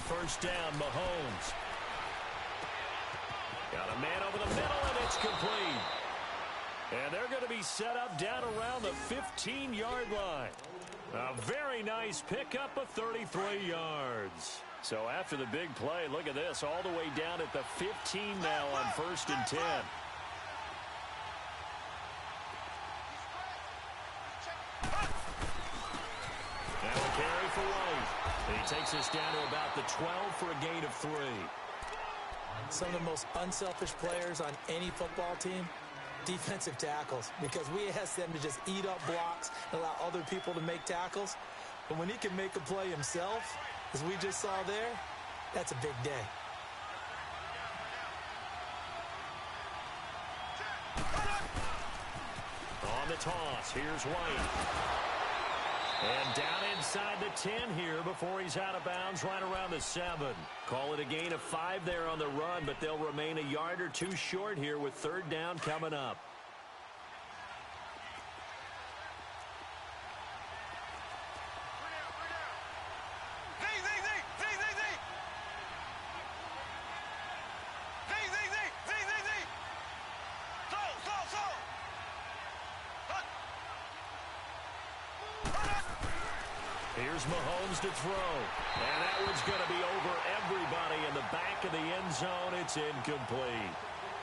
first down, Mahomes. Got a man over the middle, and it's complete. And they're going to be set up down around the 15-yard line. A very nice pickup of 33 yards. So after the big play, look at this, all the way down at the 15 now on 1st and 10. Now a carry for White. And he takes us down to about the 12 for a gain of 3. Some of the most unselfish players on any football team, defensive tackles, because we ask them to just eat up blocks and allow other people to make tackles. But when he can make a play himself, as we just saw there, that's a big day. On the toss, here's White. And down inside the 10 here before he's out of bounds right around the 7. Call it a gain of 5 there on the run, but they'll remain a yard or 2 short here with 3rd down coming up. Here's Mahomes to throw. And that one's going to be over everybody in the back of the end zone. It's incomplete.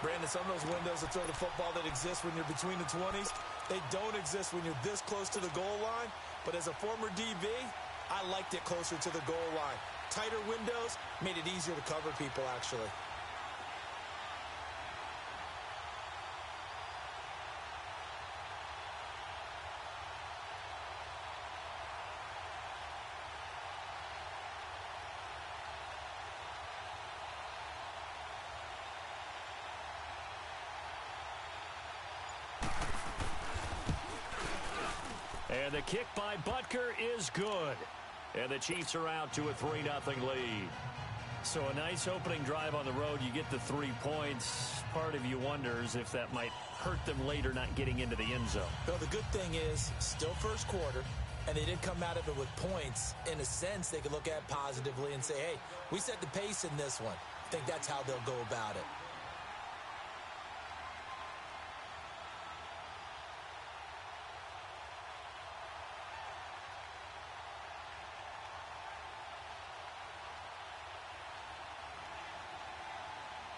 Brandon, some of those windows to throw the football that exist when you're between the 20s, they don't exist when you're this close to the goal line. But as a former DB, I liked it closer to the goal line. Tighter windows made it easier to cover people, actually. And the kick by Butker is good. And the Chiefs are out to a 3-0 lead. So a nice opening drive on the road. You get the 3 points. Part of you wonders if that might hurt them later not getting into the end zone. Well, the good thing is, still first quarter, and they did come out of it with points. In a sense, they could look at positively and say, hey, we set the pace in this one. I think that's how they'll go about it.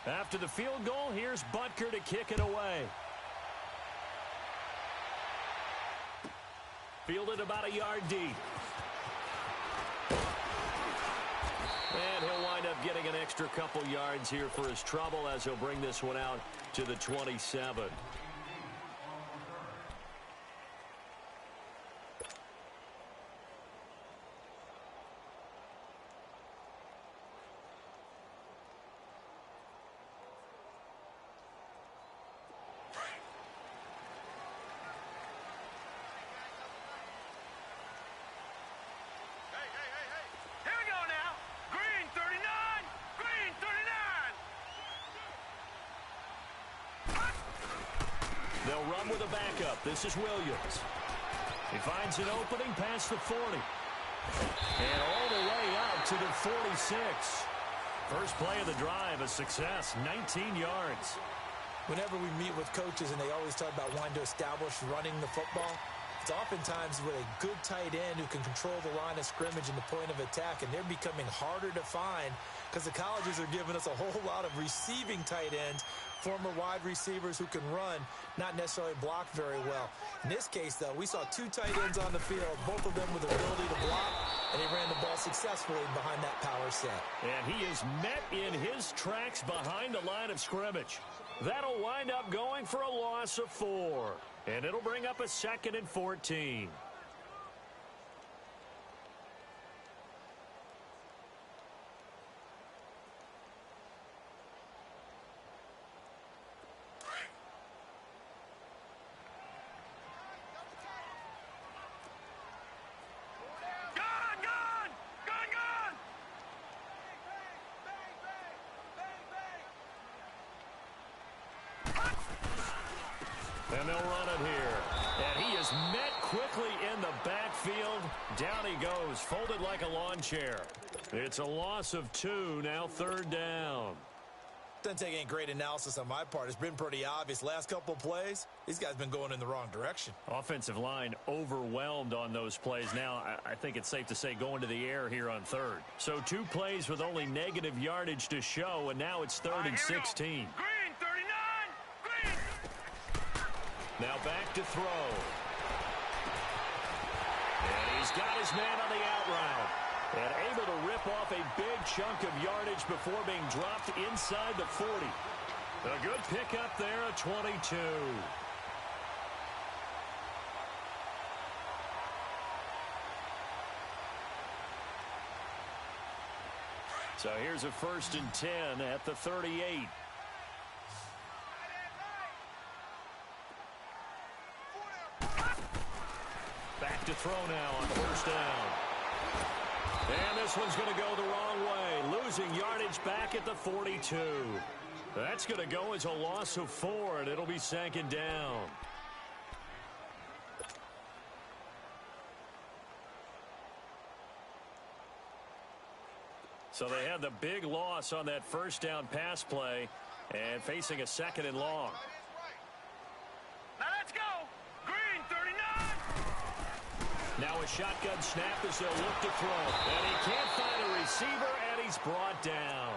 After the field goal, here's Butker to kick it away. Fielded about a yard deep. And he'll wind up getting an extra couple yards here for his trouble as he'll bring this one out to the 27. They'll run with a backup. This is Williams. He finds an opening past the 40. And all the way out to the 46. First play of the drive, a success, 19 yards. Whenever we meet with coaches and they always talk about wanting to establish running the football, it's oftentimes with a good tight end who can control the line of scrimmage and the point of attack, and they're becoming harder to find because the colleges are giving us a whole lot of receiving tight ends, former wide receivers who can run, not necessarily block very well. In this case, though, we saw 2 tight ends on the field, both of them with the ability to block, and he ran the ball successfully behind that power set. And he is met in his tracks behind the line of scrimmage. That'll wind up going for a loss of 4. And it'll bring up a 2nd and 14. And they'll run it here. And he is met quickly in the backfield. Down he goes, folded like a lawn chair. It's a loss of 2, now 3rd down. Doesn't take any great analysis on my part. It's been pretty obvious. Last couple of plays, these guys been going in the wrong direction. Offensive line overwhelmed on those plays. Now, I think it's safe to say going to the air here on 3rd. So 2 plays with only negative yardage to show, and now it's 3rd and 16. Green, 39! Green! Now back to throw. And he's got his man on the out route. And able to rip off a big chunk of yardage before being dropped inside the 40. A good pickup there at 22. So here's a 1st and 10 at the 38. Back to throw now on 1st down. And this one's going to go the wrong way, losing yardage back at the 42. That's going to go as a loss of 4, and it'll be 2nd down. So they had the big loss on that 1st down pass play and facing a 2nd and long. Now let's go! Green, 39! Now a shotgun snap as they'll look to throw. And he can't find a receiver, and he's brought down.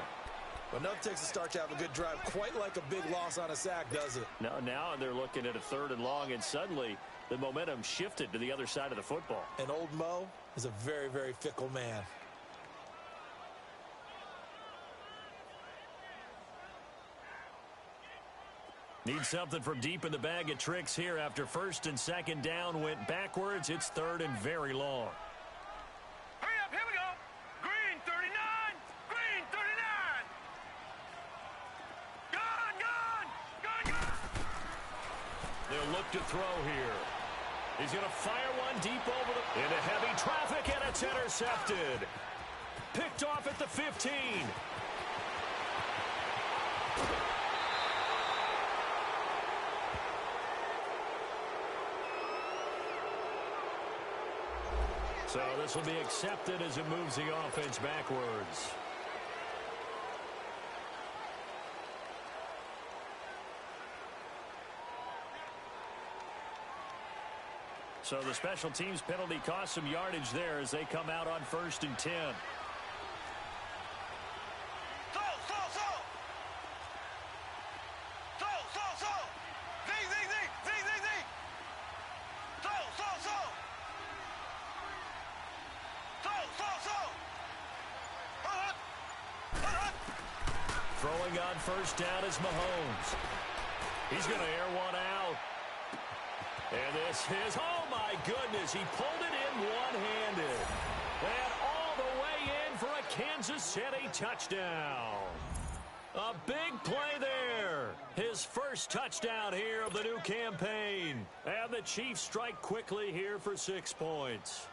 But enough takes a start to have a good drive. Quite like a big loss on a sack, does it? Now they're looking at a 3rd and long, and suddenly the momentum shifted to the other side of the football. And old Mo is a very, very fickle man. Need something from deep in the bag of tricks here after 1st and 2nd down went backwards. It's 3rd and very long. Hurry up, here we go! Green, 39! Green, 39! Gone! They'll look to throw here. He's going to fire one deep over into heavy traffic, and it's intercepted. Picked off at the 15. So this will be accepted as it moves the offense backwards. So the special teams penalty cost some yardage there as they come out on 1st and 10. Throwing on 1st down is Mahomes. He's going to air one out. And this is, oh my goodness, he pulled it in one-handed. And all the way in for a Kansas City touchdown. A big play there. His first touchdown here of the new campaign. And the Chiefs strike quickly here for 6 points.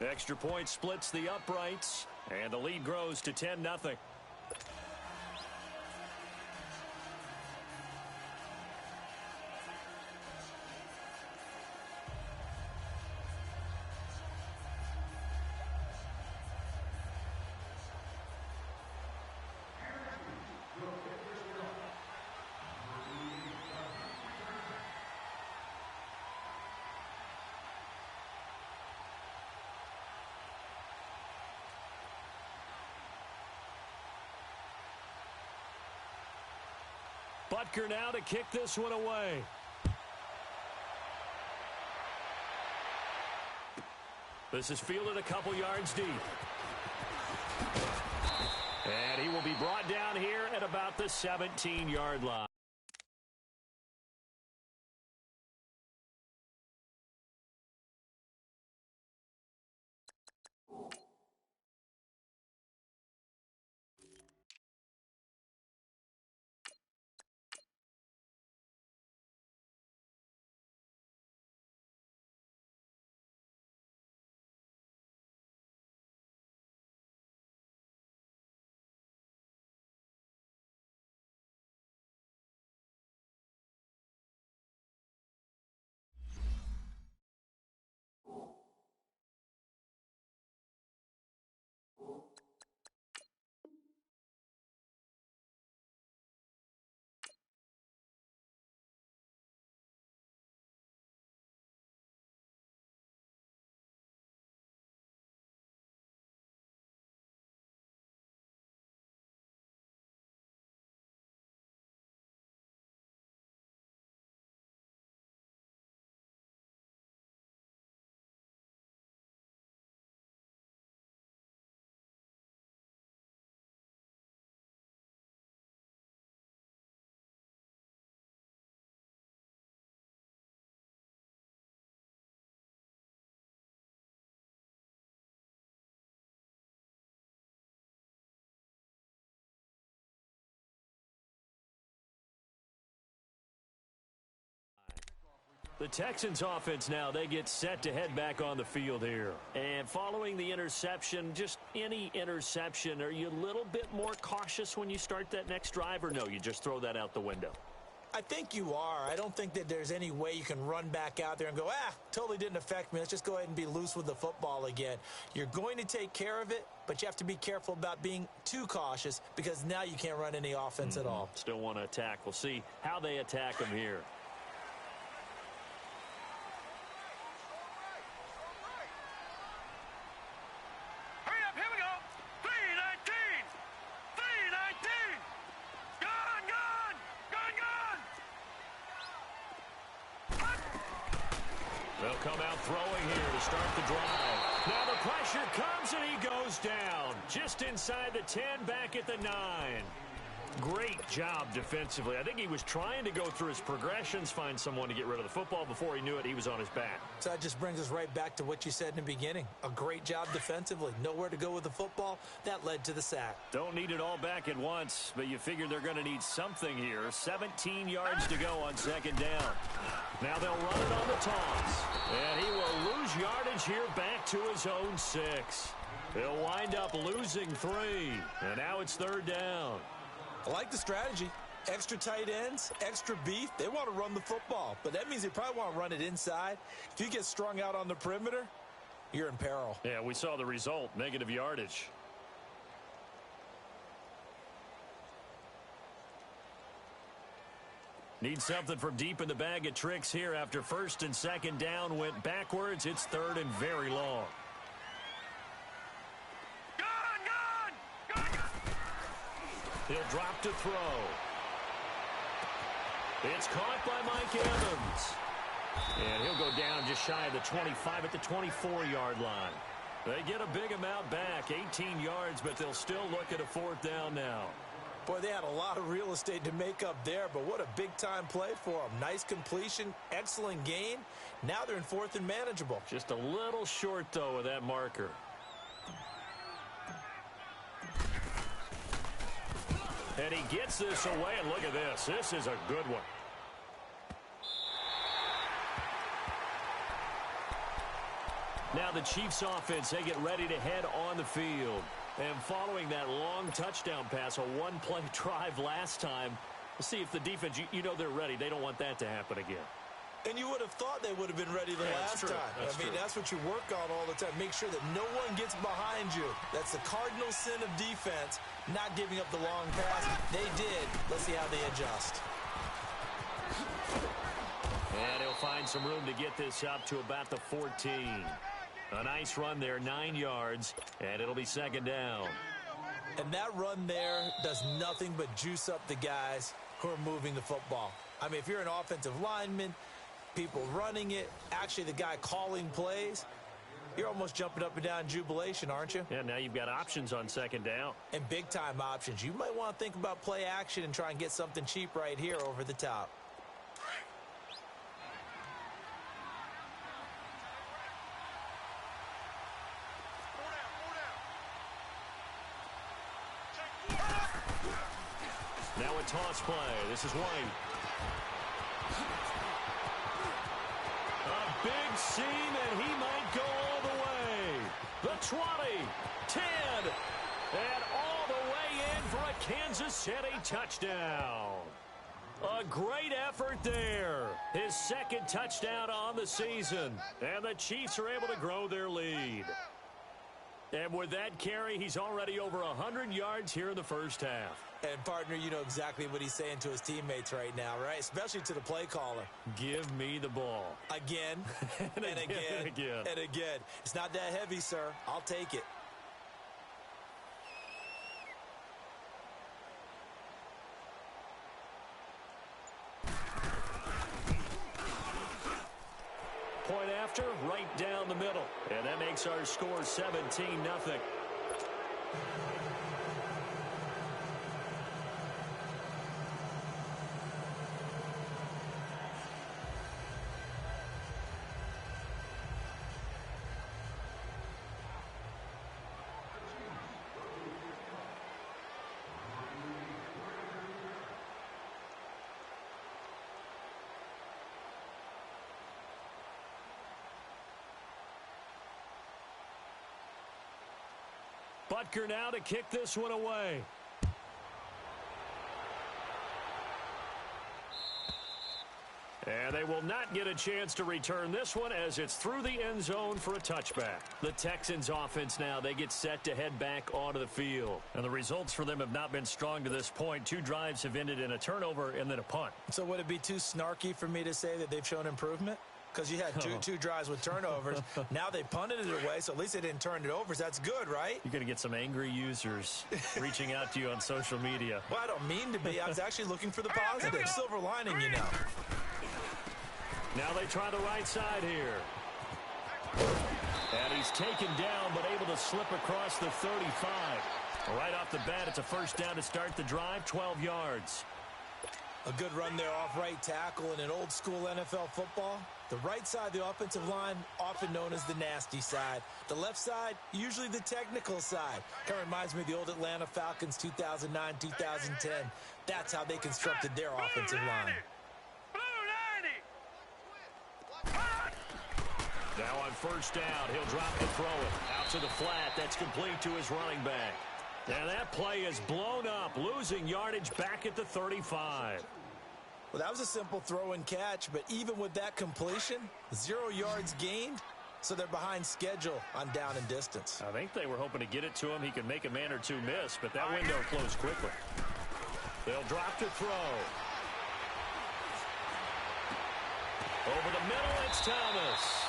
Extra point splits the uprights, and the lead grows to 10-0. Butker now to kick this one away. This is fielded a couple yards deep. And he will be brought down here at about the 17-yard line. The Texans offense now, they get set to head back on the field here. And following the interception, just any interception, are you a little bit more cautious when you start that next drive, or no, you just throw that out the window? I think you are. I don't think that there's any way you can run back out there and go, totally didn't affect me. Let's just go ahead and be loose with the football again. You're going to take care of it, but you have to be careful about being too cautious because now you can't run any offense at all. Still want to attack. We'll see how they attack them here. Hurry up, here we go. 319. 319. Gone, gone. Gone, gone. They'll come out throwing here to start the drive. Now the pressure comes and he goes down. Just inside the 10, back at the 9. Great job defensively. I think he was trying to go through his progressions, find someone to get rid of the football. Before he knew it, he was on his back. So that just brings us right back to what you said in the beginning. A great job defensively. Nowhere to go with the football. That led to the sack. Don't need it all back at once, but you figure they're going to need something here. 17 yards to go on second down. Now they'll run it on the toss. And he will lose yardage here back to his own 6. He'll wind up losing 3. And now it's third down. I like the strategy. Extra tight ends, extra beef. They want to run the football, but that means they probably want to run it inside. If you get strung out on the perimeter, you're in peril. Yeah, we saw the result, negative yardage. Need something from deep in the bag of tricks here after first and second down went backwards. It's third and very long. He'll drop to throw. It's caught by Mike Evans. And he'll go down just shy of the 25 at the 24-yard line. They get a big amount back, 18 yards, but they'll still look at a fourth down now. Boy, they had a lot of real estate to make up there, but what a big-time play for them. Nice completion, excellent gain. Now they're in fourth and manageable. Just a little short, though, of that marker. And he gets this away, and look at this. This is a good one. Now the Chiefs offense, they get ready to head on the field. And following that long touchdown pass, a one-play drive last time, let's see if the defense, you know they're ready. They don't want that to happen again. And you would have thought they would have been ready the last time. That's what you work on all the time. Make sure that no one gets behind you. That's the cardinal sin of defense, not giving up the long pass. They did. Let's see how they adjust. And he'll find some room to get this up to about the 14. A nice run there, 9 yards, and it'll be second down. And that run there does nothing but juice up the guys who are moving the football. I mean, if you're an offensive lineman, people running it, actually the guy calling plays, you're almost jumping up and down in jubilation, aren't you? Yeah, now you've got options on second down. And big-time options. You might want to think about play action and try and get something cheap right here over the top. Now a toss play. This is White. A big seam, and he might go all the way. The 20, 10, and all the way in for a Kansas City touchdown. A great effort there. His second touchdown on the season. And the Chiefs are able to grow their lead. And with that carry, he's already over 100 yards here in the first half. And, partner, you know exactly what he's saying to his teammates right now, right? Especially to the play caller. Give me the ball. Again, and again, and again. It's not that heavy, sir. I'll take it. Point after, right down the middle. And that makes our score 17-0. Butker now to kick this one away. And they will not get a chance to return this one as it's through the end zone for a touchback. The Texans offense now, they get set to head back onto the field. And the results for them have not been strong to this point. 2 drives have ended in a turnover and then a punt. So would it be too snarky for me to say that they've shown improvement? Because you had two drives with turnovers. Now they punted it away, so at least they didn't turn it over. So that's good, right? You're going to get some angry users reaching out to you on social media. Well, I don't mean to be. I was actually looking for the positive. Silver lining, you know. Now they try the right side here. And he's taken down, but able to slip across the 35. Right off the bat, it's a first down to start the drive, 12 yards. A good run there off right tackle in an old-school NFL football. The right side of the offensive line, often known as the nasty side. The left side, usually the technical side. Kind of reminds me of the old Atlanta Falcons 2009-2010. That's how they constructed their offensive line. Now on first down, he'll drop and throw it. Out to the flat, that's complete to his running back. And that play is blown up, losing yardage back at the 35. Well, that was a simple throw and catch, but even with that completion, 0 yards gained, so they're behind schedule on down and distance. I think they were hoping to get it to him. He could make a man or two miss, but that window closed quickly. They'll drop to throw. Over the middle, it's Thomas.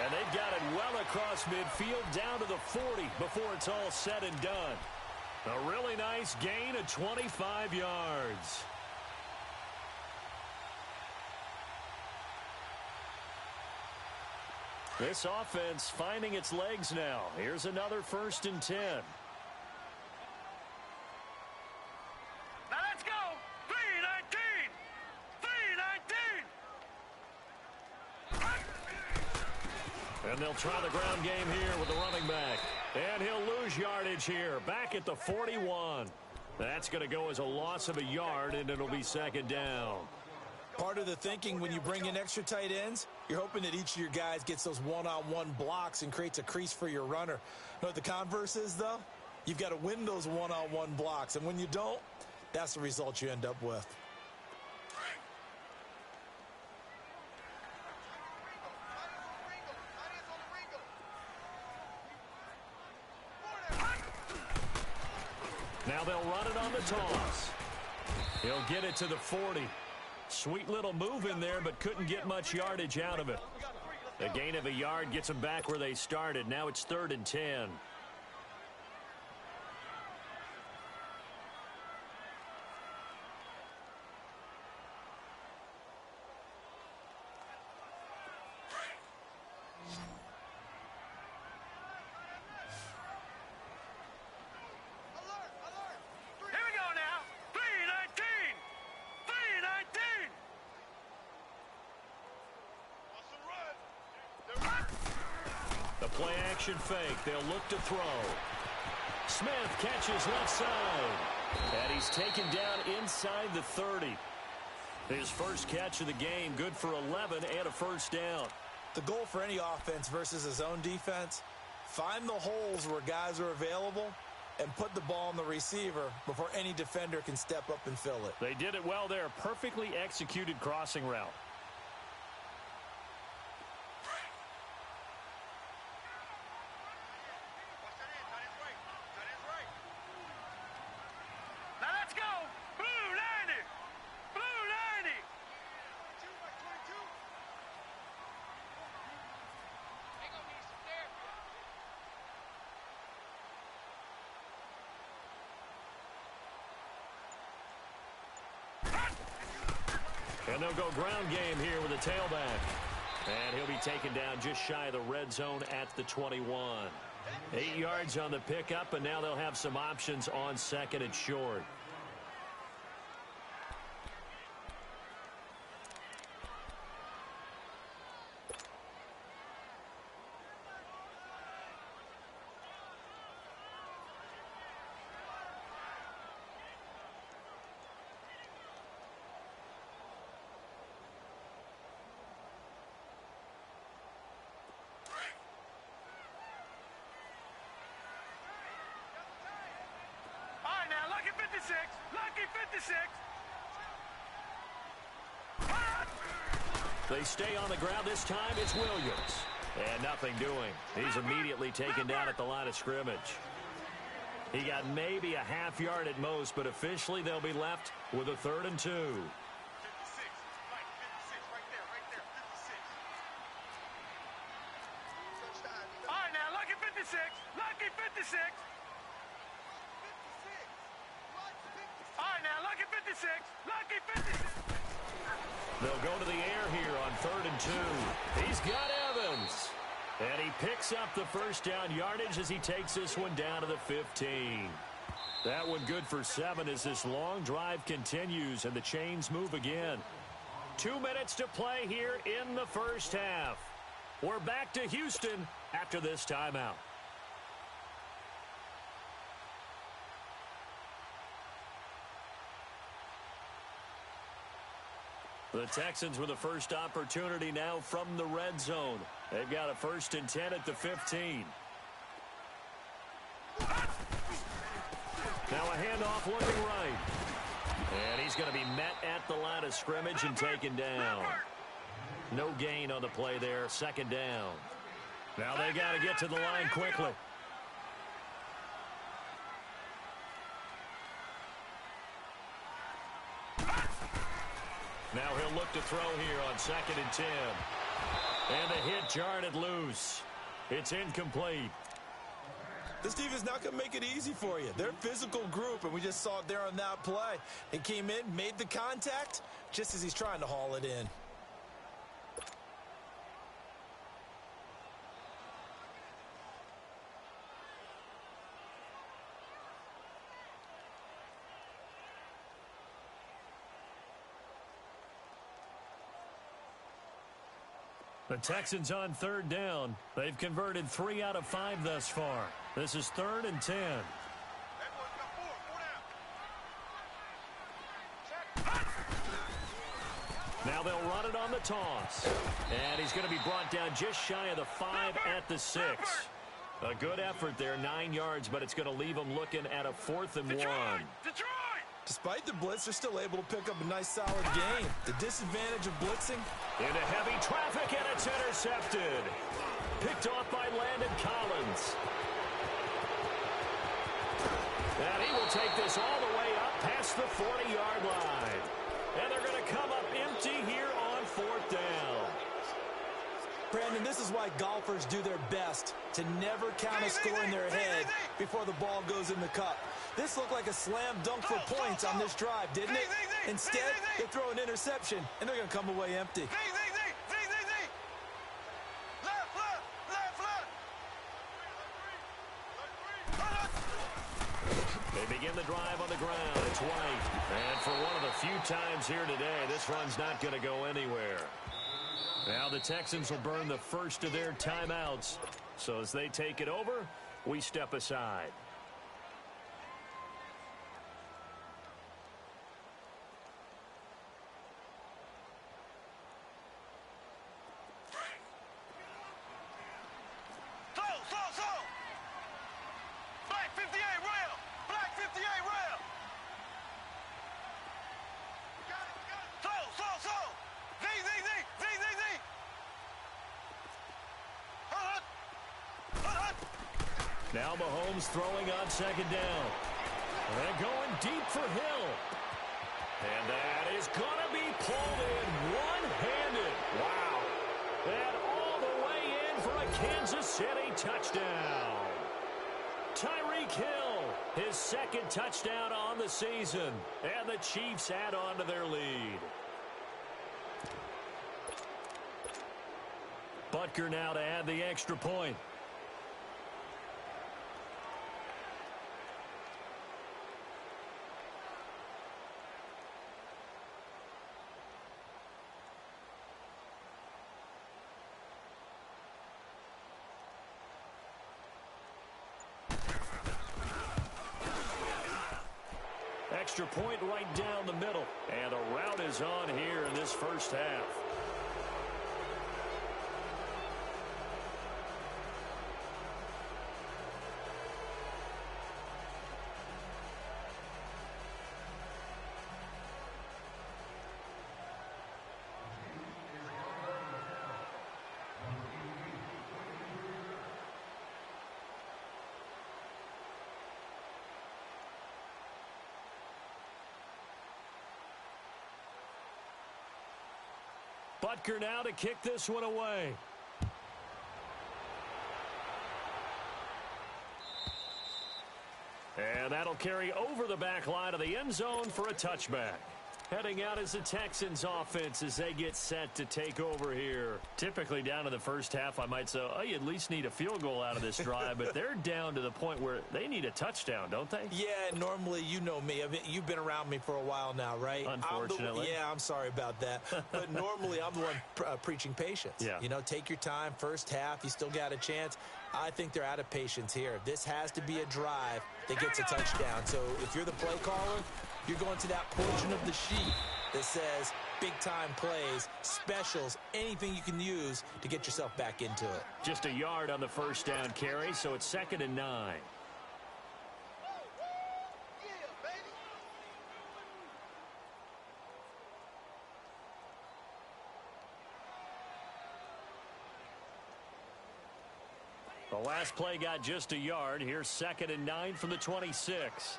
And they've got it well across midfield down to the 40 before it's all said and done. A really nice gain of 25 yards. This offense finding its legs now. Here's another 1st and 10. Now let's go. 3-19. 3-19. And they'll try the ground game here with the running back. And he'll lose yardage here. Back at the 41. That's going to go as a loss of a yard, and it'll be 2nd down. Part of the thinking when you bring in extra tight ends, you're hoping that each of your guys gets those one-on-one blocks and creates a crease for your runner. You know what the converse is, though? You've got to win those one-on-one blocks, and when you don't, that's the result you end up with. Now they'll run it on the toss. He'll get it to the 40. Sweet little move in there, but couldn't get much yardage out of it. A gain of a yard gets them back where they started. Now it's 3rd and 10. Play-action fake. They'll look to throw. Smith catches left side. And he's taken down inside the 30. His first catch of the game, good for 11 and a first down. The goal for any offense versus a zone defense, find the holes where guys are available and put the ball on the receiver before any defender can step up and fill it. They did it well there. Perfectly executed crossing route. And they'll go ground game here with a tailback. And he'll be taken down just shy of the red zone at the 21. 8 yards on the pickup, and now they'll have some options on 2nd and short. 56. They stay on the ground. This time it's Williams. And nothing doing. He's immediately taken down at the line of scrimmage. He got maybe a half yard at most, but officially they'll be left with a 3rd and 2. 56. Right there, 56. All right, now, lucky 56. Lucky 56. All right, now, lucky 56. Lucky 56. They'll go to the air here on 3rd and 2. He's got Evans. And he picks up the first down yardage as he takes this one down to the 15. That one good for 7 as this long drive continues and the chains move again. 2 minutes to play here in the first half. We're back to Houston after this timeout. The Texans with the first opportunity now from the red zone. They've got a 1st and 10 at the 15. Now a handoff looking right. And he's going to be met at the line of scrimmage and taken down. No gain on the play there. 2nd down. Now they got to get to the line quickly. Now he'll look to throw here on 2nd and 10. And the hit jarred it loose. It's incomplete. This defense not going to make it easy for you. They're a physical group, and we just saw it there on that play. He came in, made the contact, just as he's trying to haul it in. The Texans on 3rd down. They've converted 3 out of 5 thus far. This is 3rd and 10. Now they'll run it on the toss. And he's going to be brought down just shy of the 5 at the 6. A good effort there, 9 yards, but it's going to leave them looking at a 4th and 1. Detroit! Despite the blitz, they're still able to pick up a nice, solid game. The disadvantage of blitzing? Into heavy traffic, and it's intercepted. Picked off by Landon Collins. And he will take this all the way up past the 40-yard line. And they're going to come up empty here on 4th down. Brandon, this is why golfers do their best to never count a score in their head before the ball goes in the cup. This looked like a slam dunk for points on this drive, didn't it? Instead, they throw an interception, and they're going to come away empty. They begin the drive on the ground. It's White. And for one of the few times here today, this run's not going to go anywhere. Now the Texans will burn the first of their timeouts. So as they take it over, we step aside. Now Mahomes throwing on 2nd down. They're going deep for Hill. And that is going to be pulled in one-handed. Wow. And all the way in for a Kansas City touchdown. Tyreek Hill, his 2nd touchdown on the season. And the Chiefs add on to their lead. Butker now to add the extra point. Extra point right down the middle. And the route is on here in this first half. Butker now to kick this one away. And that'll carry over the back line of the end zone for a touchback. Heading out is the Texans offense as they get set to take over here. Typically down to the first half, I might say, oh, you at least need a field goal out of this drive, but they're down to the point where they need a touchdown, don't they? Yeah, normally, you know me. You've been around me for a while now, right? Unfortunately. I'm sorry about that. But normally, I'm the one preaching patience. Yeah. You know, take your time. First half, you still got a chance. I think they're out of patience here. This has to be a drive that gets a touchdown. So if you're the play caller, you're going to that portion of the sheet that says big-time plays, specials, anything you can use to get yourself back into it. Just a yard on the first down carry, so it's 2nd and 9. The last play got just a yard. Here's 2nd and 9 from the 26.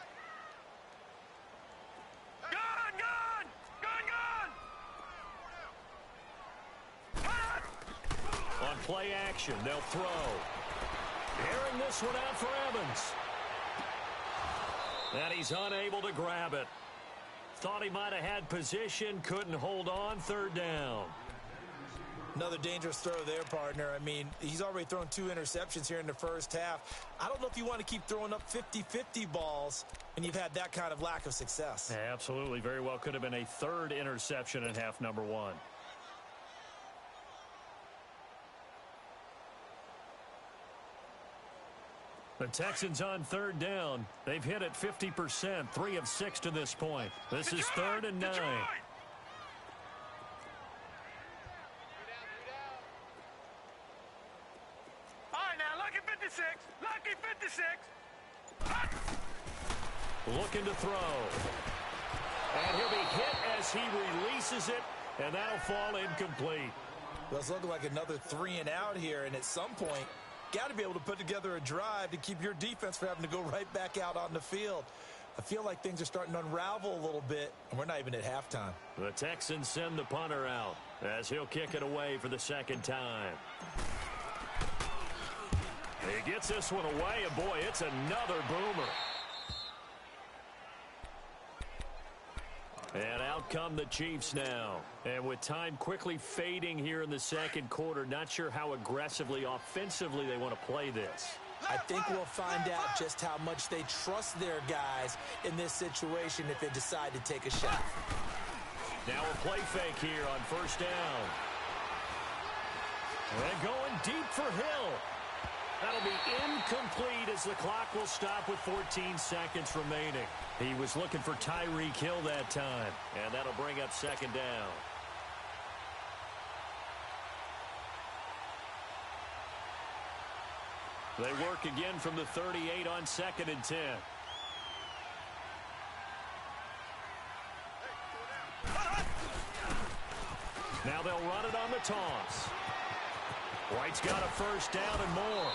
On play action, they'll throw. Airing this one out for Evans. And he's unable to grab it. Thought he might have had position, couldn't hold on, 3rd down. Another dangerous throw there, partner. I mean, he's already thrown 2 interceptions here in the first half. I don't know if you want to keep throwing up 50-50 balls when you've had that kind of lack of success. Yeah, absolutely. Very well could have been a 3rd interception in half number 1. The Texans on 3rd down. They've hit it 50%, 3 of 6 to this point. This is 3rd and 9. All right, now, lucky 56. Lucky 56. Looking to throw. And he'll be hit as he releases it, and that'll fall incomplete. Well, it's looking like another 3 and out here, and at some point, got to be able to put together a drive to keep your defense from having to go right back out on the field. I feel like things are starting to unravel a little bit, and we're not even at halftime. The Texans send the punter out as he'll kick it away for the 2nd time. He gets this one away, and boy, it's another boomer. And out come the Chiefs now. And with time quickly fading here in the 2nd quarter, not sure how aggressively, offensively they want to play this. I think we'll find out just how much they trust their guys in this situation if they decide to take a shot. Now a play fake here on 1st down. And going deep for Hill. That'll be incomplete as the clock will stop with 14 seconds remaining. He was looking for Tyreek Hill that time, and that'll bring up 2nd down. They work again from the 38 on 2nd and 10. Now they'll run it on the toss. White's got a 1st down and more.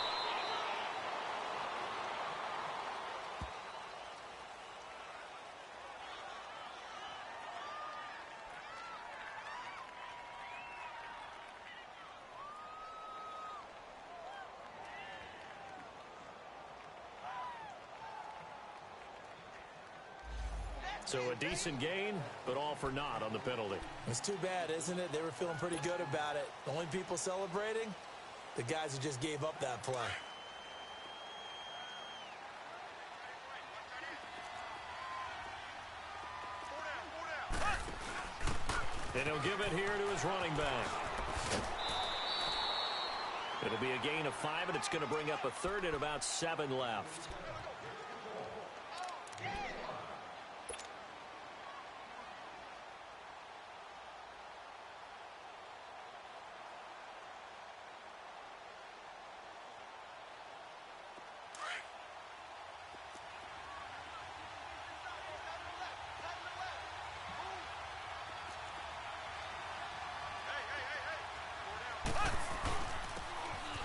So a decent gain, but all for naught on the penalty. It's too bad, isn't it? They were feeling pretty good about it. The only people celebrating, the guys who just gave up that play. And he'll give it here to his running back. It'll be a gain of 5, and it's going to bring up a 3rd and about 7 left.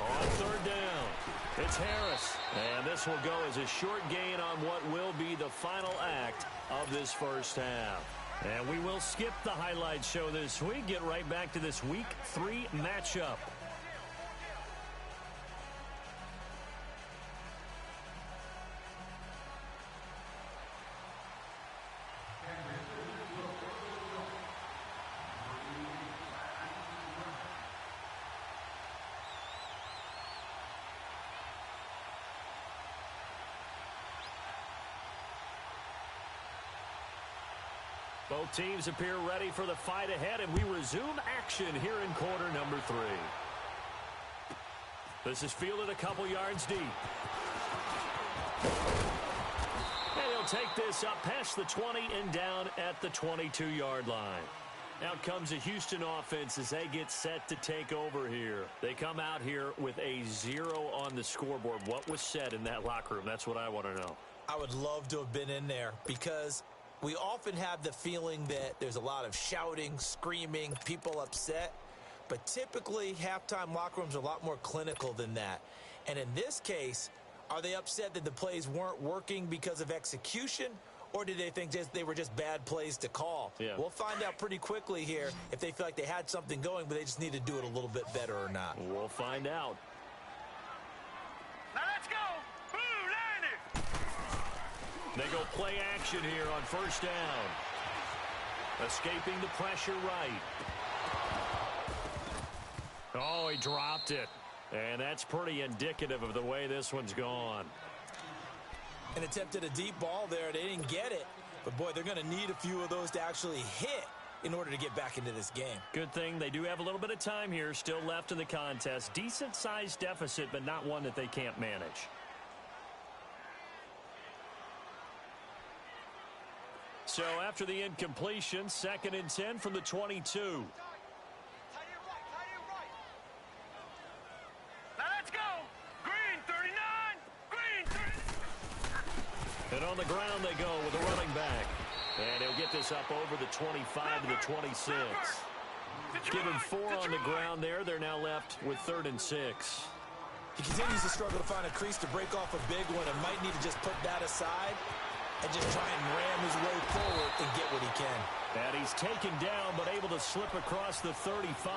On 3rd down, it's Harris. And this will go as a short gain on what will be the final act of this first half. And we will skip the highlight show this week. Get right back to this Week 3 matchup. Both teams appear ready for the fight ahead, and we resume action here in quarter number 3. This is fielded a couple yards deep. And he'll take this up past the 20 and down at the 22-yard line. Out comes the Houston offense as they get set to take over here. They come out here with a 0 on the scoreboard. What was said in that locker room? That's what I want to know. I would love to have been in there because we often have the feeling that there's a lot of shouting, screaming, people upset. But typically, halftime locker rooms are a lot more clinical than that. And in this case, are they upset that the plays weren't working because of execution? Or did they think they were just bad plays to call? Yeah. We'll find out pretty quickly here if they feel like they had something going, but they just need to do it a little bit better or not. We'll find out. Now let's go. Boo, Lanny. They go play action here on first down. Escaping the pressure right. Oh, he dropped it. And that's pretty indicative of the way this one's gone. And attempted a deep ball there. They didn't get it. But, boy, they're going to need a few of those to actually hit in order to get back into this game. Good thing they do have a little bit of time here still left in the contest. Decent-sized deficit, but not one that they can't manage. So after the incompletion, 2nd and 10 from the 22. Now let's go. Green 39. Green 39. And on the ground they go with a running back. And he'll get this up over the 25 to the 26. Give him 4 on the ground there. They're now left with 3rd and 6. He continues to struggle to find a crease to break off a big one and might need to just put that aside and just try and ram his way forward and get what he can. And he's taken down but able to slip across the 35.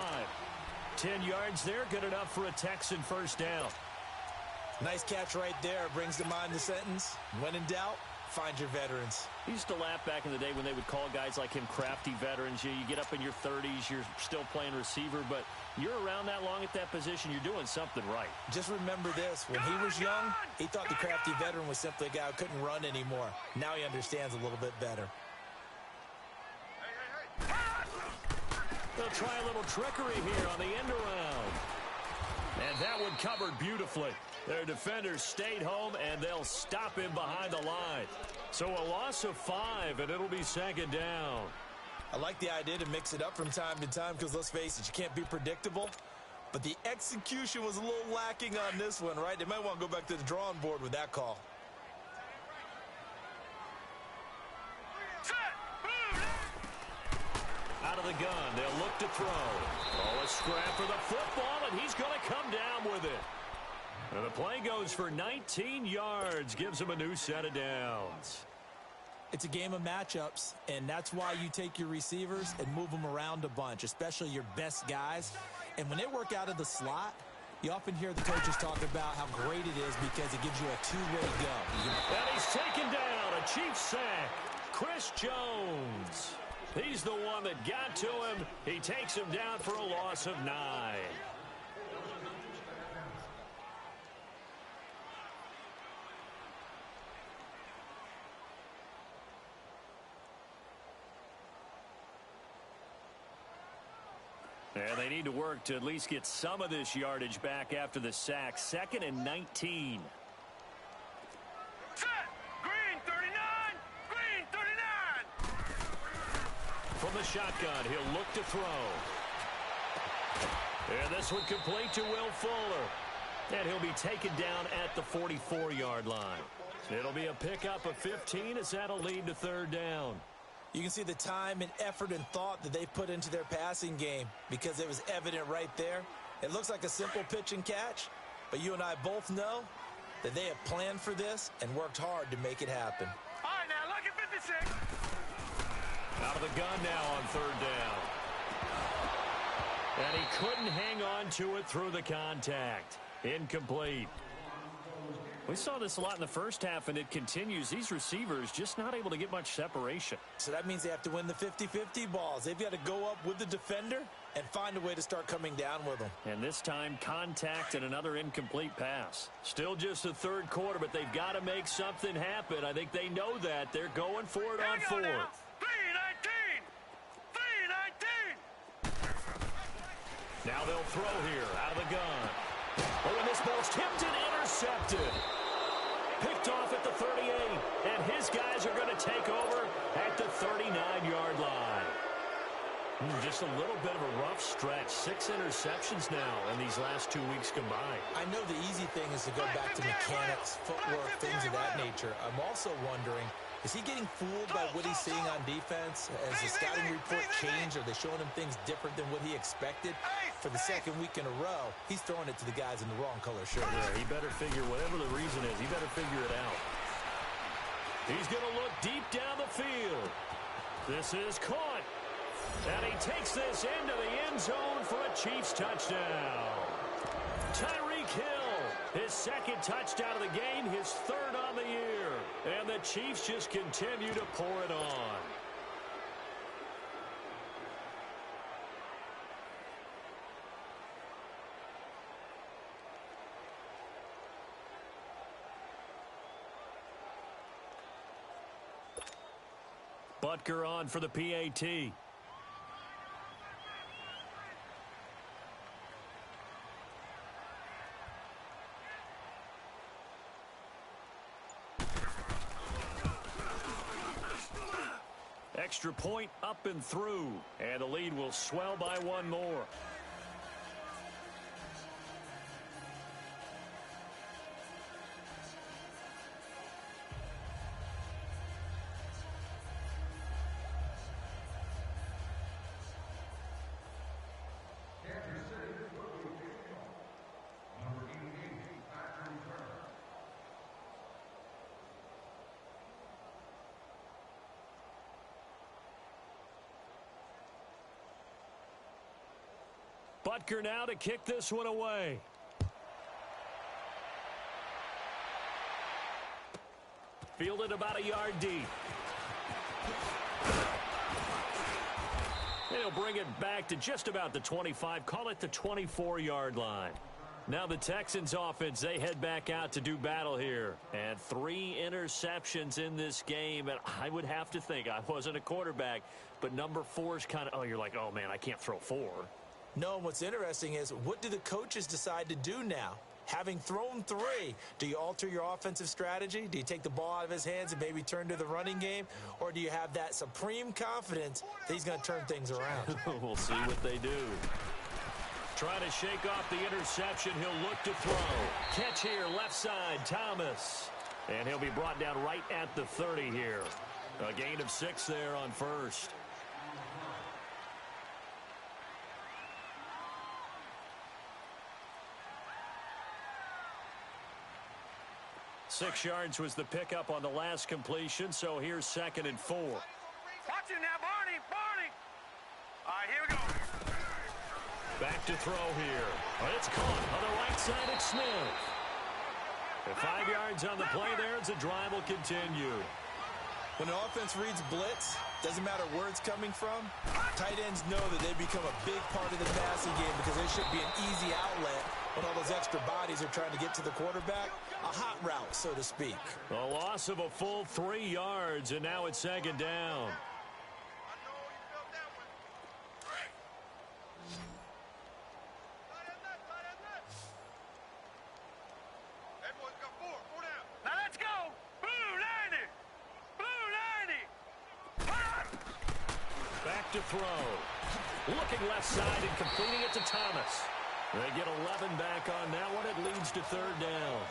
10 yards there, good enough for a Texan first down. Nice catch right there. Brings to mind the sentence, when in doubt, find your veterans. I used to laugh back in the day when they would call guys like him crafty veterans. You get up in your 30s, you're still playing receiver, but you're around that long at that position, you're doing something right. Just remember this, when he was young, he thought the crafty veteran was simply a guy who couldn't run anymore. Now he understands a little bit better. They'll try a little trickery here on the end around. And that one covered beautifully. Their defenders stayed home, and they'll stop him behind the line. So a loss of 5, and it'll be 2nd down. I like the idea to mix it up from time to time because, let's face it, you can't be predictable. But the execution was a little lacking on this one, right? They might want to go back to the drawing board with that call. Out of the gun, they'll look to throw. Oh, a scrap for the football, and he's going to come down with it. And the play goes for 19 yards, gives him a new set of downs. It's a game of matchups, and that's why you take your receivers and move them around a bunch, especially your best guys. And when they work out of the slot, you often hear the coaches talk about how great it is because it gives you a two-way go. And he's taken down, a Chiefs sack. Chris Jones. He's the one that got to him. He takes him down for a loss of 9. And they need to work to at least get some of this yardage back after the sack. 2nd and 19. Set. Green 39. Green 39. From the shotgun, he'll look to throw. And this one complete to Will Fuller. And he'll be taken down at the 44-yard line. It'll be a pickup of 15 as that'll lead to 3rd down. You can see the time and effort and thought that they put into their passing game because it was evident right there. It looks like a simple pitch and catch, but you and I both know that they have planned for this and worked hard to make it happen. All right, now look at 56. Out of the gun now on third down. And he couldn't hang on to it through the contact. Incomplete. We saw this a lot in the first half, and it continues. These receivers just not able to get much separation. So that means they have to win the 50-50 balls. They've got to go up with the defender and find a way to start coming down with them. And this time, contact and another incomplete pass. Still just the third quarter, but they've got to make something happen. I think they know that. They're going for it on fourth. 3-19! 3-19! Now they'll throw here out of the gun. Oh, and this ball's tipped and intercepted. Picked off at the 38, and his guys are going to take over at the 39-yard line. Just a little bit of a rough stretch. 6 interceptions now in these last 2 weeks combined. I know the easy thing is to go back to mechanics, footwork, things of that nature. I'm also wondering, is he getting fooled by what he's seeing on defense? Has the scouting report changed? Are they showing him things different than what he expected? For the second week in a row, he's throwing it to the guys in the wrong color shirt. Yeah, he better figure, whatever the reason is, he better figure it out. He's going to look deep down the field. This is caught. And he takes this into the end zone for a Chiefs touchdown. Tyreek Hill, his second touchdown of the game, his third on the year. And the Chiefs just continue to pour it on. Butker on for the PAT. Extra point up and through, and the lead will swell by one more. Butker now to kick this one away. Fielded about a yard deep. And he'll bring it back to just about the 25. Call it the 24-yard line. Now the Texans offense, they head back out to do battle here. And 3 interceptions in this game. And I would have to think, I wasn't a quarterback, but number 4 is kind of, oh, you're like, oh, man, I can't throw 4. No, and what's interesting is, what do the coaches decide to do now? Having thrown 3, do you alter your offensive strategy? Do you take the ball out of his hands and maybe turn to the running game? Or do you have that supreme confidence that he's going to turn things around? We'll see what they do. Trying to shake off the interception. He'll look to throw. Catch here, left side, Thomas. And he'll be brought down right at the 30 here. A gain of 6 there on first. Six yards was the pickup on the last completion, so here's 2nd and 4. Watch it now, Barney, Barney. All right, here we go. Back to throw here. Oh, it's caught on the right side at Smith. And 5 yards on the play there as the drive will continue. When the offense reads blitz, doesn't matter where it's coming from, tight ends know that they become a big part of the passing game because there should be an easy outlet when all those extra bodies are trying to get to the quarterback. A hot route, so to speak. A loss of a full 3 yards, and now it's 2nd down. Now let's go. Blue 90. Blue 90. Back to throw. Looking left side and completing it to Thomas. They get 11 back on that one. It leads to 3rd down.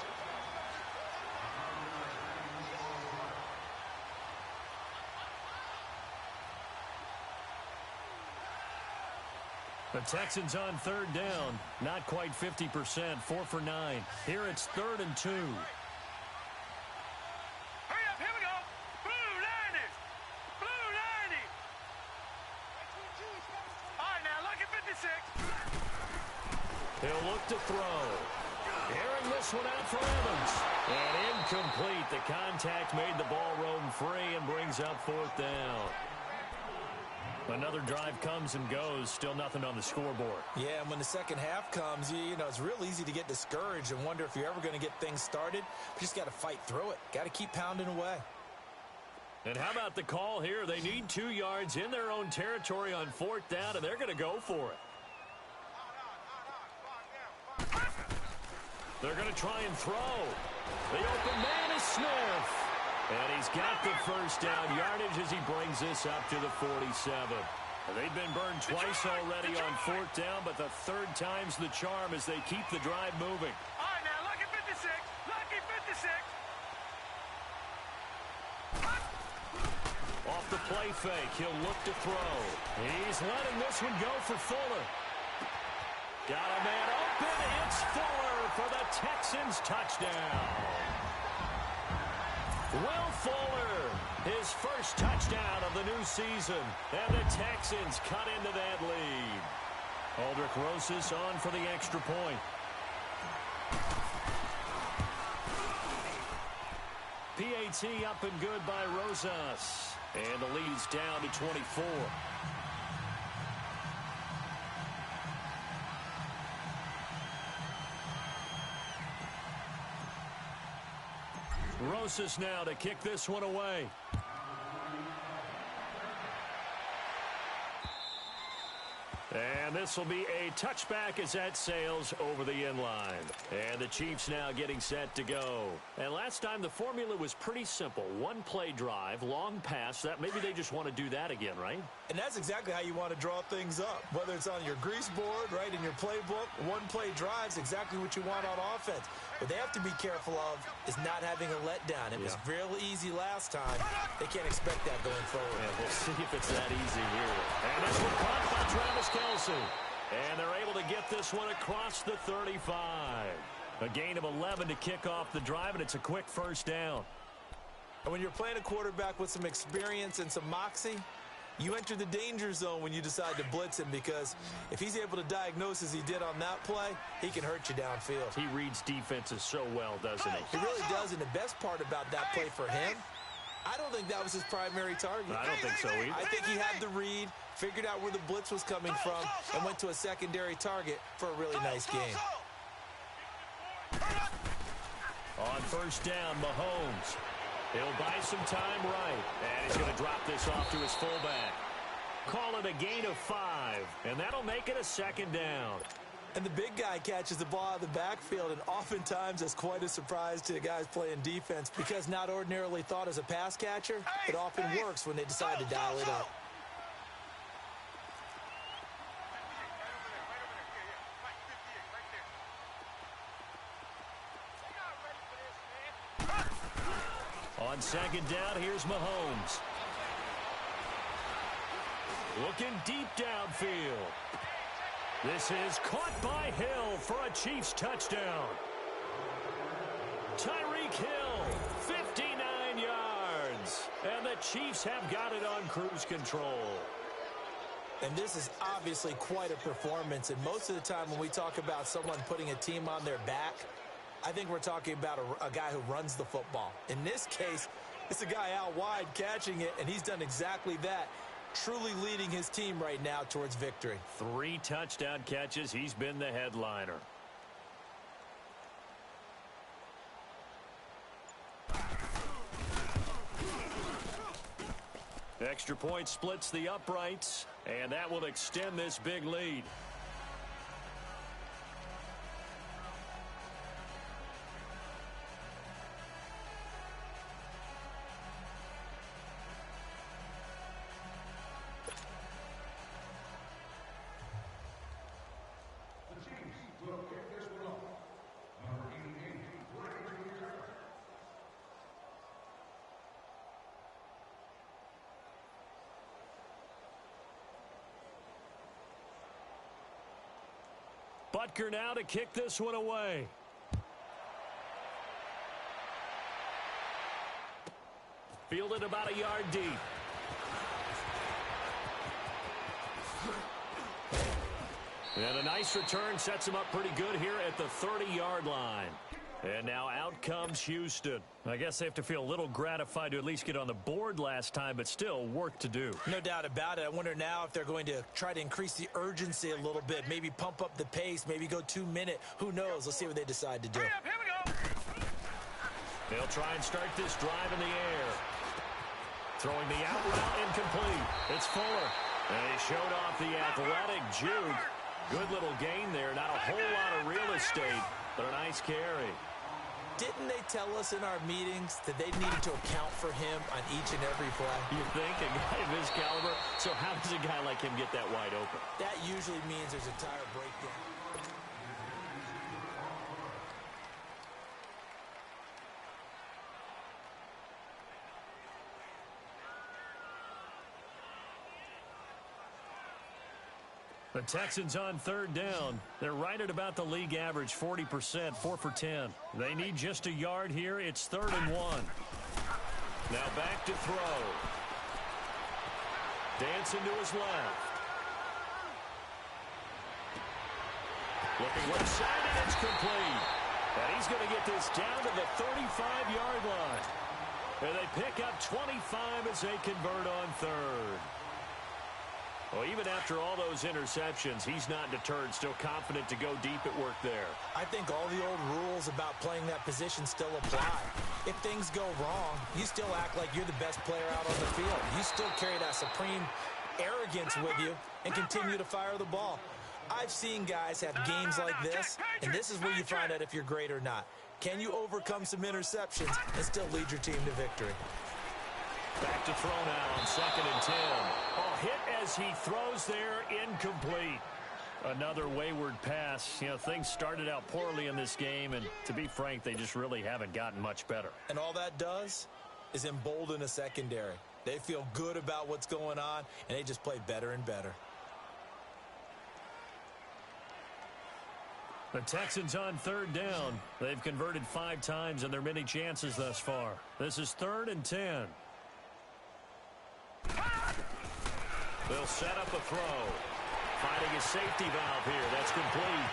The Texans on 3rd down. Not quite 50%. 4 for 9. Here it's 3rd and 2. Hurry up, here we go. Blue 90. Blue 90. He'll look to throw. Airing this one out for Evans. And incomplete. The contact made the ball roam free and brings up fourth down. Another drive comes and goes. Still nothing on the scoreboard. Yeah, and when the second half comes, you know, it's real easy to get discouraged and wonder if you're ever going to get things started. You just got to fight through it. Got to keep pounding away. And how about the call here? They need 2 yards in their own territory on fourth down, and they're going to go for it. They're going to try and throw. The open man is Smith. And he's got the first down yardage as he brings this up to the 47. They've been burned twice already on fourth down, but the third time's the charm as they keep the drive moving. All right, now, lucky 56. Lucky 56. Off the play fake, he'll look to throw. He's letting this one go for Fuller. Got a man open. It's Fuller for the Texans touchdown. Will Fuller, his first touchdown of the new season, and the Texans cut into that lead. Aldrich Rosas on for the extra point. PAT up and good by Rosas, and the lead's down to 24. Rosas now to kick this one away. And this will be a touchback as that sails over the end line. And the Chiefs now getting set to go. And last time the formula was pretty simple. One play drive, long pass. That maybe they just want to do that again, right? And that's exactly how you want to draw things up. Whether it's on your grease board, right, in your playbook, one play drive's exactly what you want on offense. What they have to be careful of is not having a letdown. It was real easy last time. They can't expect that going forward. And we'll see if it's that easy here. And this one caught by Travis Kelce. And they're able to get this one across the 35. A gain of 11 to kick off the drive, and it's a quick first down. And when you're playing a quarterback with some experience and some moxie, you enter the danger zone when you decide to blitz him, because if he's able to diagnose as he did on that play, he can hurt you downfield. He reads defenses so well, doesn't he? He really does, and the best part about that play for him, I don't think that was his primary target. I don't think so either. I think he had the read, figured out where the blitz was coming from, and went to a secondary target for a really nice game. On first down, Mahomes. He'll buy some time right. And he's going to drop this off to his fullback. Call it a gain of 5. And that'll make it a second down. And the big guy catches the ball out of the backfield, and oftentimes that's quite a surprise to the guys playing defense, because not ordinarily thought as a pass catcher, it often works when they decide to dial it up. On second down, here's Mahomes. Looking deep downfield. This is caught by Hill for a Chiefs touchdown. Tyreek Hill, 59 yards. And the Chiefs have got it on cruise control. And this is obviously quite a performance. And most of the time when we talk about someone putting a team on their back, I think we're talking about a guy who runs the football. In this case, it's a guy out wide catching it, and he's done exactly that, truly leading his team right now towards victory. 3 touchdown catches. He's been the headliner. Extra point splits the uprights, and that will extend this big lead. Butker now to kick this one away. Fielded about a yard deep. And a nice return sets him up pretty good here at the 30-yard line. And now out comes Houston. I guess they have to feel a little gratified to at least get on the board last time, but still work to do. No doubt about it. I wonder now if they're going to try to increase the urgency a little bit, maybe pump up the pace, maybe go 2-minute. Who knows? Let's see what they decide to do. Hurry up, here we go. They'll try and start this drive in the air. Throwing the out route incomplete. It's Fuller. And he showed off the athletic juke. Good little gain there. Not a whole lot of real estate, but a nice carry. Didn't they tell us in our meetings that they needed to account for him on each and every play? You think? A guy of his caliber? So how does a guy like him get that wide open? That usually means there's a tire breakdown. The Texans on third down. They're right at about the league average, 40%, 4 for 10. They need just a yard here. It's 3rd and 1. Now back to throw. Dancing to his left. Looking left side, and it's complete. And he's going to get this down to the 35-yard line. And they pick up 25 as they convert on third. Well, even after all those interceptions, he's not deterred, still confident to go deep at work there. I think all the old rules about playing that position still apply. If things go wrong, you still act like you're the best player out on the field. You still carry that supreme arrogance with you and continue to fire the ball. I've seen guys have games like this, and this is where you find out if you're great or not. Can you overcome some interceptions and still lead your team to victory? Back to throw now on 2nd and 10. Oh, hit as he throws there, incomplete. Another wayward pass. You know, things started out poorly in this game, and to be frank, they just really haven't gotten much better. And all that does is embolden a secondary. They feel good about what's going on, and they just play better and better. The Texans on third down. They've converted 5 times in their many chances thus far. This is 3rd and 10. They'll set up a throw. Finding a safety valve here. That's complete.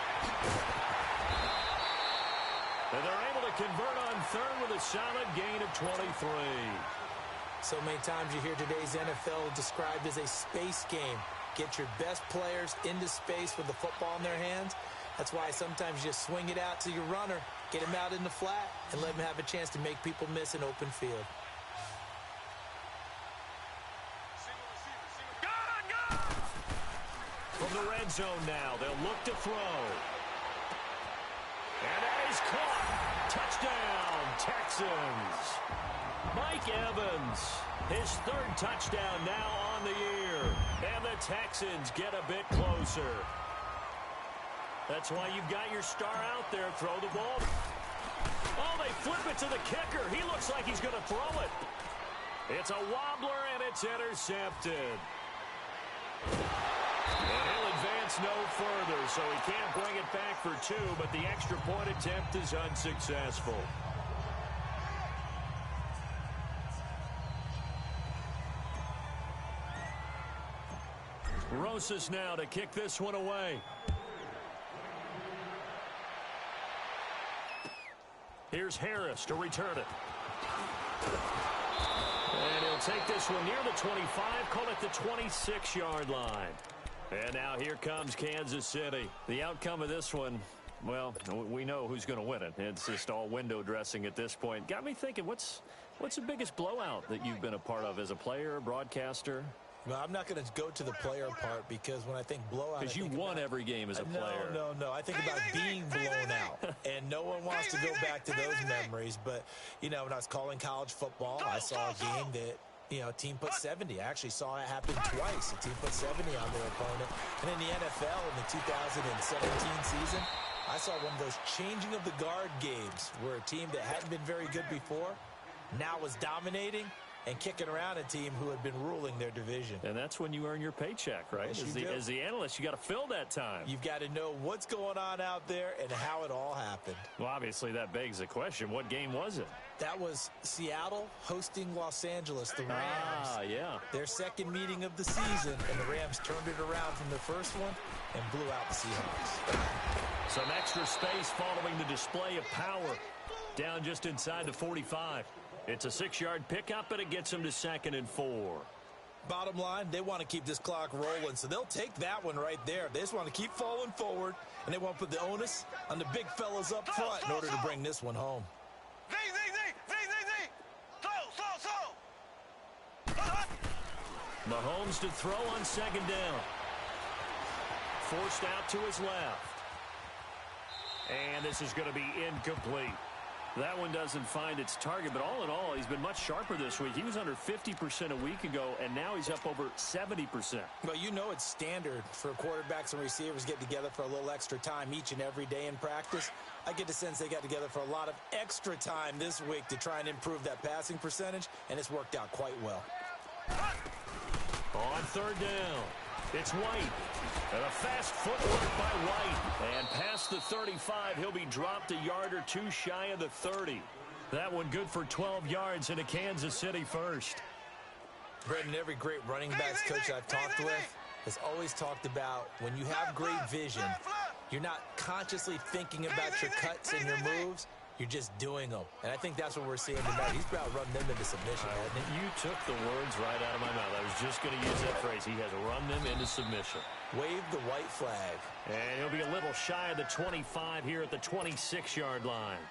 And they're able to convert on third with a solid gain of 23. So many times you hear today's NFL described as a space game. Get your best players into space with the football in their hands. That's why sometimes you just swing it out to your runner, get him out in the flat, and let him have a chance to make people miss an open field. From the red zone now, they'll look to throw. And that is caught. Touchdown, Texans. Mike Evans, his 3rd touchdown now on the year. And the Texans get a bit closer. That's why you've got your star out there. Throw the ball. Oh, they flip it to the kicker. He looks like he's going to throw it. It's a wobbler, and it's intercepted. And he'll advance no further, so he can't bring it back for 2, but the extra point attempt is unsuccessful. Rosas now to kick this one away. Here's Harris to return it. And he'll take this one near the 25, call it the 26-yard line. And now here comes Kansas City. The outcome of this one, well, we know who's going to win it. It's just all window dressing at this point. Got me thinking, what's the biggest blowout that you've been a part of as a player, broadcaster? Well, I'm not going to go to the player part because when I think blowout, because you won every game as a player. No. I think about being blown out, and no one wants to go back to those memories. But, you know, when I was calling college football, I saw a game that, you know, a team put 70. I actually saw it happen twice. A team put 70 on their opponent. And in the NFL in the 2017 season, I saw one of those changing of the guard games where a team that hadn't been very good before now was dominating and kicking around a team who had been ruling their division. And that's when you earn your paycheck, right? Yes, as the analyst, you got to fill that time. You've got to know what's going on out there and how it all happened. Well, obviously, that begs the question, what game was it? That was Seattle hosting Los Angeles, the Rams. Ah, yeah. Their second meeting of the season, and the Rams turned it around from the first one. and blew out the Seahawks. Some extra space following the display of power. Down just inside the 45. It's a 6-yard pickup, and it gets them to 2nd and 4. Bottom line, they want to keep this clock rolling, so they'll take that one right there. They just want to keep falling forward, and they want to put the onus on the big fellas up front in order to bring this one home. Mahomes to throw on 2nd down. Forced out to his left. And this is going to be incomplete. That one doesn't find its target, but all in all, he's been much sharper this week. He was under 50% a week ago, and now he's up over 70%. Well, you know it's standard for quarterbacks and receivers get together for a little extra time each and every day in practice. I get the sense they got together for a lot of extra time this week to try and improve that passing percentage, and it's worked out quite well. On 3rd down, it's White. And a fast footwork by White. And past the 35, he'll be dropped a yard or two shy of the 30. That one good for 12 yards and a Kansas City first. Brendan, every great running backs coach I've talked with has always talked about when you have great vision, you're not consciously thinking about your cuts and your moves. You're just doing them. And I think that's what we're seeing tonight. He's about running them into submission, hasn't he? You took the words right out of my mouth. I was just going to use that phrase. He has run them into submission. Wave the white flag. And he'll be a little shy of the 25 here at the 26-yard line.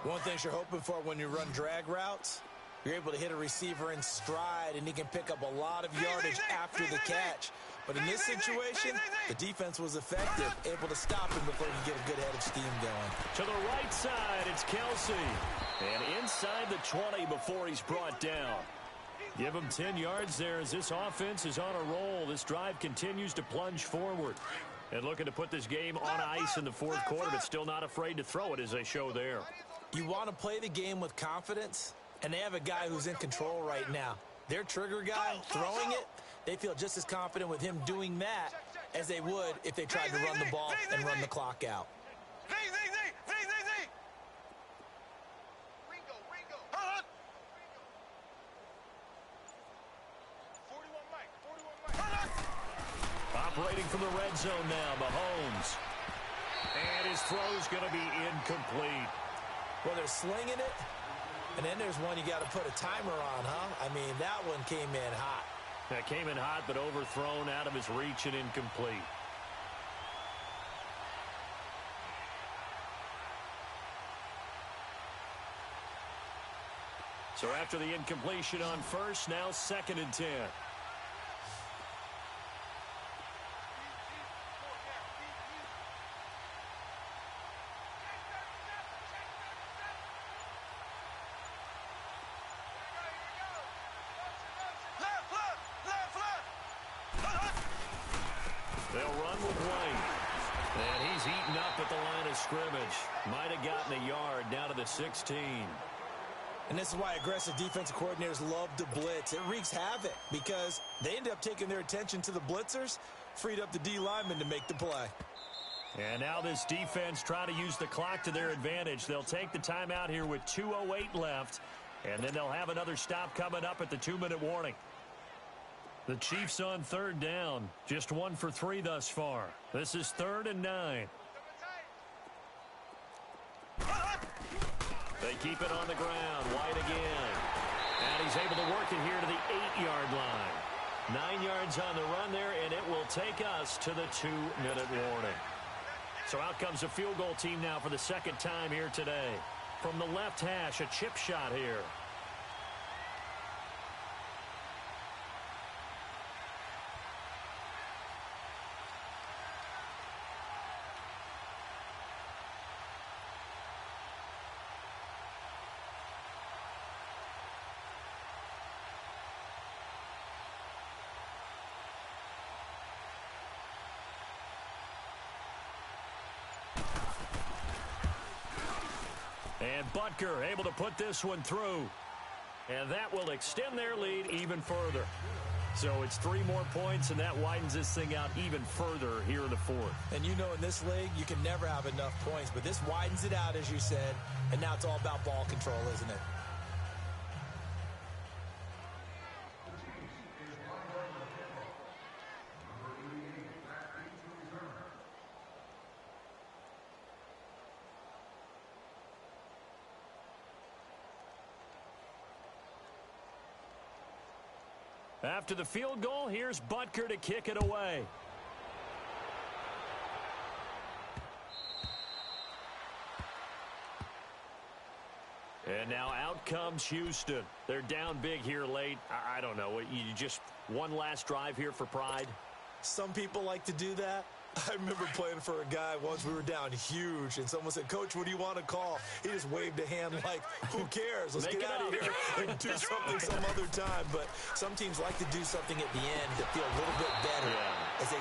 One thing you're hoping for when you run drag routes, you're able to hit a receiver in stride, and he can pick up a lot of yardage after the catch. But in this situation, the defense was effective, able to stop him before he could get a good head of steam going. To the right side, it's Kelsey. And inside the 20 before he's brought down. Give him 10 yards there as this offense is on a roll. This drive continues to plunge forward. And looking to put this game on ice in the 4th quarter, but still not afraid to throw it as they show there. You want to play the game with confidence, and they have a guy who's in control right now. Their trigger guy throwing it, they feel just as confident with him doing that as they would if they tried to run the ball and run the clock out. Operating from the red zone now, Mahomes. And his throw's going to be incomplete. Well, they're slinging it, and then there's one you got to put a timer on, huh? I mean, that one came in hot. That came in hot, but overthrown out of his reach and incomplete. So after the incompletion on first, now 2nd and 10. They'll run with White. And he's eaten up at the line of scrimmage. Might have gotten a yard down to the 16. And this is why aggressive defensive coordinators love to blitz. It wreaks havoc because they end up taking their attention to the blitzers, freed up the D linemen to make the play. And now this defense trying to use the clock to their advantage. They'll take the timeout here with 2:08 left. And then they'll have another stop coming up at the 2-minute warning. The Chiefs on 3rd down. Just 1 for 3 thus far. This is 3rd and 9. They keep it on the ground. White again. And he's able to work it here to the 8-yard line. 9 yards on the run there, and it will take us to the 2-minute warning. So out comes the field goal team now for the 2nd time here today. From the left hash, a chip shot here. And Butker able to put this one through. And that will extend their lead even further. So it's 3 more points, and that widens this thing out even further here in the 4th. And you know in this league, you can never have enough points. But this widens it out, as you said. And now it's all about ball control, isn't it? After the field goal, here's Butker to kick it away. And now out comes Houston. They're down big here late. I don't know. You just one last drive here for pride? Some people like to do that. I remember playing for a guy once. We were down huge, and someone said, "Coach, what do you want to call?" He just waved a hand like, who cares? Let's get out of here and do something some other time. But some teams like to do something at the end to feel a little bit better as they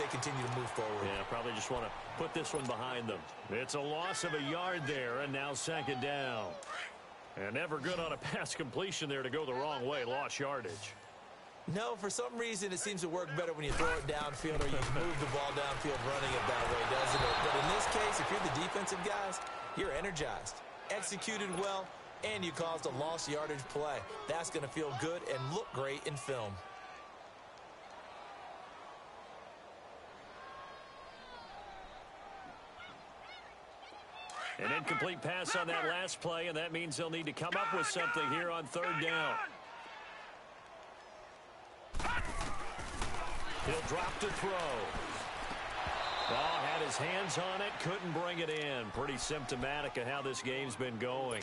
continue to move forward. Yeah, probably just want to put this one behind them. It's a loss of a yard there, and now second down. And never good on a pass completion there to go the wrong way. Lost yardage. No, for some reason it seems to work better when you throw it downfield or you move the ball downfield running it that way, doesn't it? But in this case, if you're the defensive guys, you're energized, executed well, and you caused a lost yardage play. That's going to feel good and look great in film. An incomplete pass on that last play, and that means they'll need to come up with something here on third down. He'll drop to throw. Ball had his hands on it, couldn't bring it in. Pretty symptomatic of how this game's been going.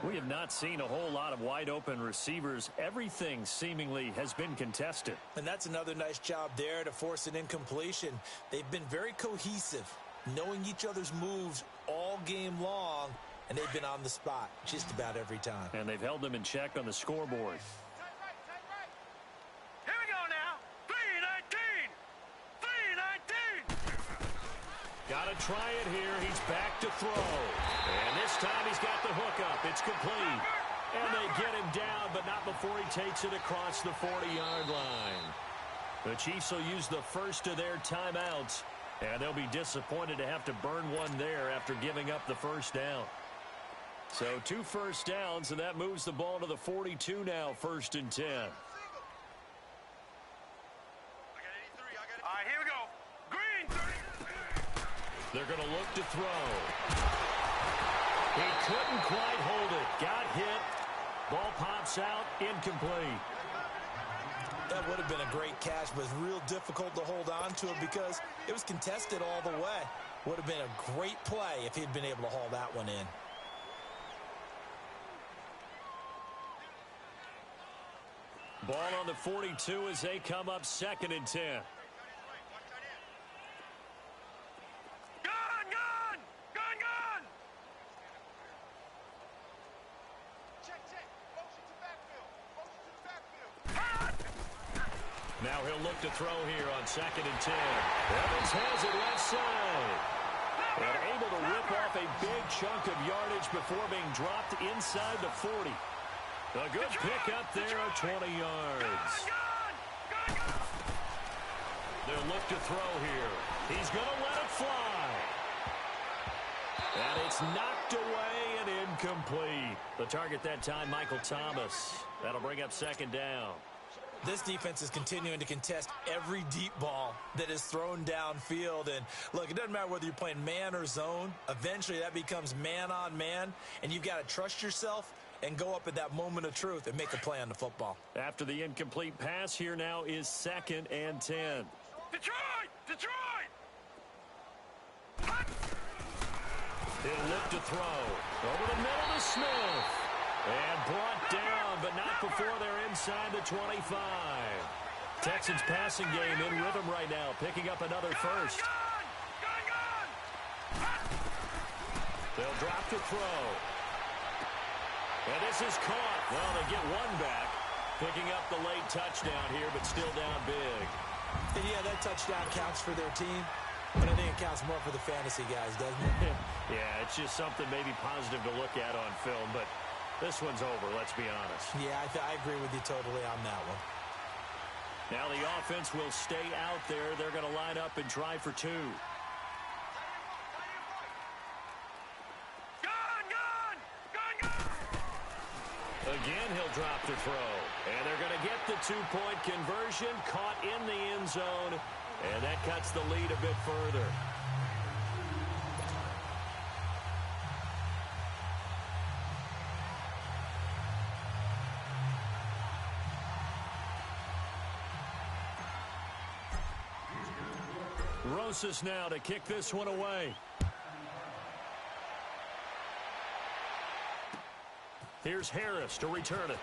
We have not seen a whole lot of wide open receivers. Everything seemingly has been contested. And that's another nice job there to force an incompletion. They've been very cohesive, knowing each other's moves all game long, and they've been on the spot just about every time. And they've held them in check on the scoreboard. Got to try it here. He's back to throw. And this time he's got the hook up. It's complete. And they get him down, but not before he takes it across the 40-yard line. The Chiefs will use the first of their timeouts, and they'll be disappointed to have to burn one there after giving up the first down. So 2 first downs, and that moves the ball to the 42 now, 1st and 10. They're going to look to throw. He couldn't quite hold it. Got hit. Ball pops out. Incomplete. That would have been a great catch, but it's real difficult to hold on to it because it was contested all the way. Would have been a great play if he'd been able to haul that one in. Ball on the 42 as they come up 2nd and 10. Now he'll look to throw here on 2nd and 10. Evans has it left side. And able to rip off a big chunk of yardage before being dropped inside the 40. A good pickup there at 20 yards. They'll look to throw here. He's going to let it fly. And it's knocked away and incomplete. The target that time, Michael Thomas. That'll bring up 2nd down. This defense is continuing to contest every deep ball that is thrown downfield. And, look, it doesn't matter whether you're playing man or zone. Eventually, that becomes man-on-man, and you've got to trust yourself and go up at that moment of truth and make a play on the football. After the incomplete pass, here now is 2nd and 10. Detroit! Detroit! He'll look to throw. Over the middle to Smith. And brought down, but not before they're inside the 25. Texans passing game in rhythm right now, picking up another first. They'll drop to throw. And this is caught. Well, they get one back, picking up the late touchdown here, but still down big. And yeah, that touchdown counts for their team, but I think it counts more for the fantasy guys, doesn't it? Yeah, it's just something maybe positive to look at on film, but this one's over, let's be honest. Yeah, I agree with you totally on that one. Now the offense will stay out there. They're going to line up and try for 2. Again, he'll drop to throw. And they're going to get the 2-point conversion. Caught in the end zone. And that cuts the lead a bit further. Rosas now to kick this one away. Here's Harris to return it.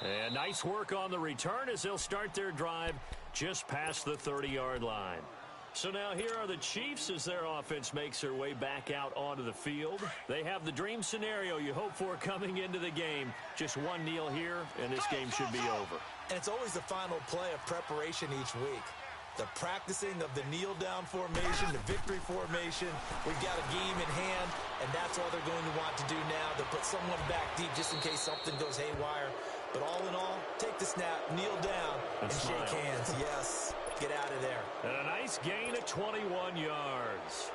And nice work on the return as they'll start their drive just past the 30-yard line. So now here are the Chiefs as their offense makes their way back out onto the field. They have the dream scenario you hope for coming into the game. Just one kneel here, and this game should be over. And it's always the final play of preparation each week. The practicing of the kneel-down formation, the victory formation. We've got a game in hand, and that's all they're going to want to do now, to put someone back deep just in case something goes haywire. But all in all, take the snap, kneel down, and shake hands. Yes, get out of there. And a nice gain of 21 yards.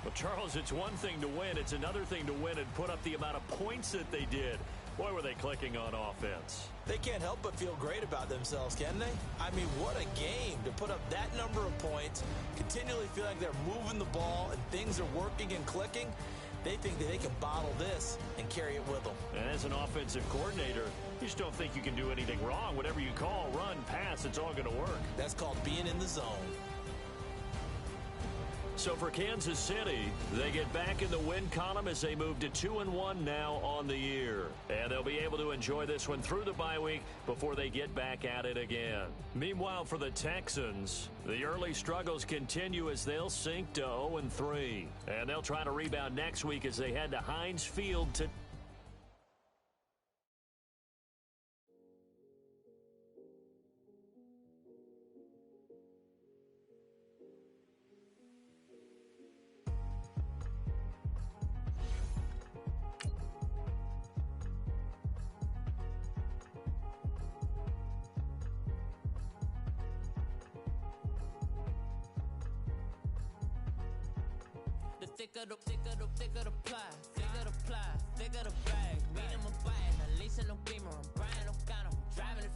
Well, Charles, it's one thing to win. It's another thing to win and put up the amount of points that they did. Boy, were they clicking on offense. They can't help but feel great about themselves, can they? I mean, what a game to put up that number of points, continually feel like they're moving the ball and things are working and clicking. They think that they can bottle this and carry it with them. And as an offensive coordinator, you just don't think you can do anything wrong. Whatever you call, run, pass, it's all going to work. That's called being in the zone. So for Kansas City, they get back in the win column as they move to 2-1 now on the year. And they'll be able to enjoy this one through the bye week before they get back at it again. Meanwhile, for the Texans, the early struggles continue as they'll sink to 0-3. And they'll try to rebound next week as they head to Heinz Field to... Thicker the ply, thicker the ply, thicker the bag. Meet him a bite, at least in the beamer. I'm Brian O'Connor, driving it